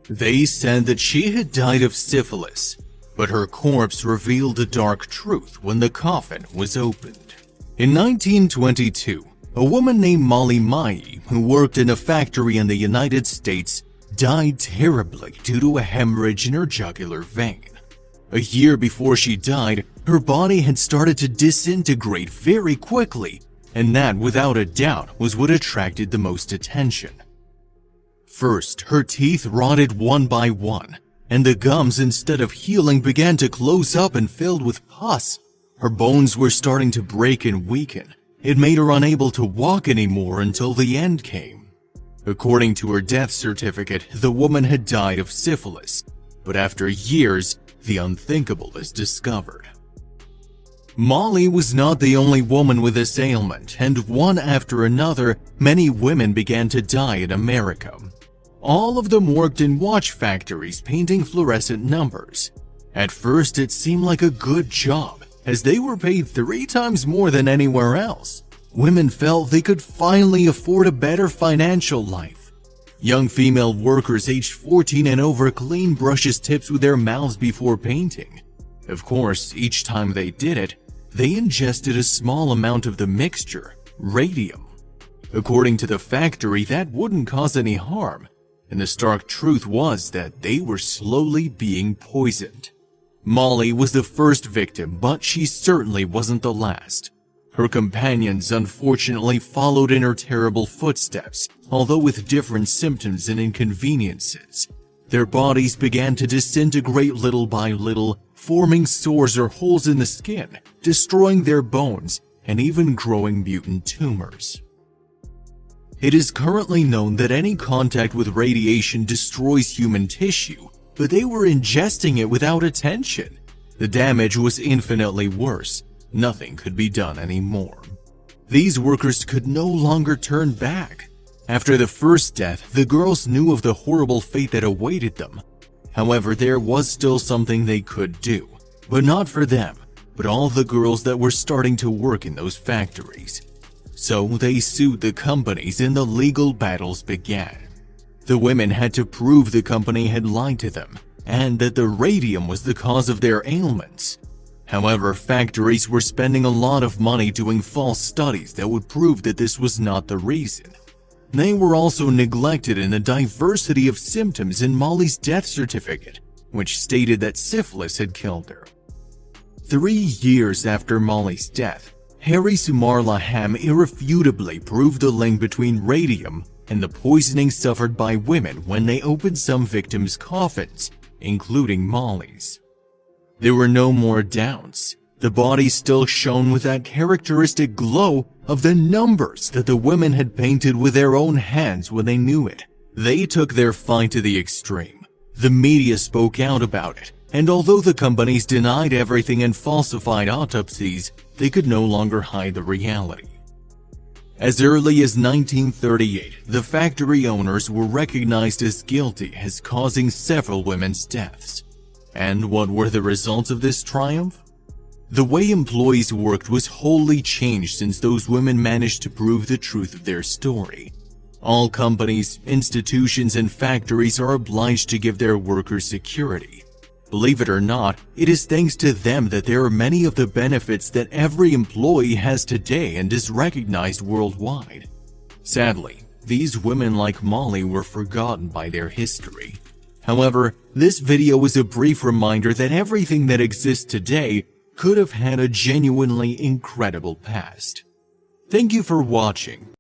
They said that she had died of syphilis, but her corpse revealed a dark truth when the coffin was opened. In 1922, a woman named Molly Mai, who worked in a factory in the United States, died terribly due to a hemorrhage in her jugular vein. A year before she died, her body had started to disintegrate very quickly, and that, without a doubt, was what attracted the most attention. First, her teeth rotted one by one, and the gums, instead of healing, began to close up and filled with pus. Her bones were starting to break and weaken. It made her unable to walk anymore until the end came. According to her death certificate, the woman had died of syphilis, but after years, the unthinkable is discovered. Molly was not the only woman with this ailment, and one after another, many women began to die in America. All of them worked in watch factories painting fluorescent numbers. At first, it seemed like a good job, as they were paid 3 times more than anywhere else. Women felt they could finally afford a better financial life. Young female workers aged 14 and over cleaned brushes tips with their mouths before painting. Of course, each time they did it, they ingested a small amount of the mixture, radium. According to the factory, that wouldn't cause any harm, and the stark truth was that they were slowly being poisoned. Molly was the first victim, but she certainly wasn't the last. Her companions unfortunately followed in her terrible footsteps, although with different symptoms and inconveniences. Their bodies began to disintegrate little by little, forming sores or holes in the skin, destroying their bones, and even growing mutant tumors. It is currently known that any contact with radiation destroys human tissue, but they were ingesting it without attention. The damage was infinitely worse. Nothing could be done anymore. These workers could no longer turn back. After the first death, the girls knew of the horrible fate that awaited them. However, there was still something they could do, but not for them, but all the girls that were starting to work in those factories. So they sued the companies and the legal battles began. The women had to prove the company had lied to them and that the radium was the cause of their ailments. However, factories were spending a lot of money doing false studies that would prove that this was not the reason. They were also neglected in the diversity of symptoms in Molly's death certificate, which stated that syphilis had killed her. 3 years after Molly's death, Harry Sumarlaham irrefutably proved the link between radium and the poisoning suffered by women when they opened some victims' coffins, including Molly's. There were no more doubts. The body still shone with that characteristic glow of the numbers that the women had painted with their own hands when they knew it. They took their fight to the extreme. The media spoke out about it, and although the companies denied everything and falsified autopsies, they could no longer hide the reality. As early as 1938, the factory owners were recognized as guilty as causing several women's deaths. And what were the results of this triumph? The way employees worked was wholly changed since those women managed to prove the truth of their story. All companies, institutions, and factories are obliged to give their workers security. Believe it or not, it is thanks to them that there are many of the benefits that every employee has today and is recognized worldwide. Sadly, these women like Molly were forgotten by their history. However, this video is a brief reminder that everything that exists today could have had a genuinely incredible past. Thank you for watching.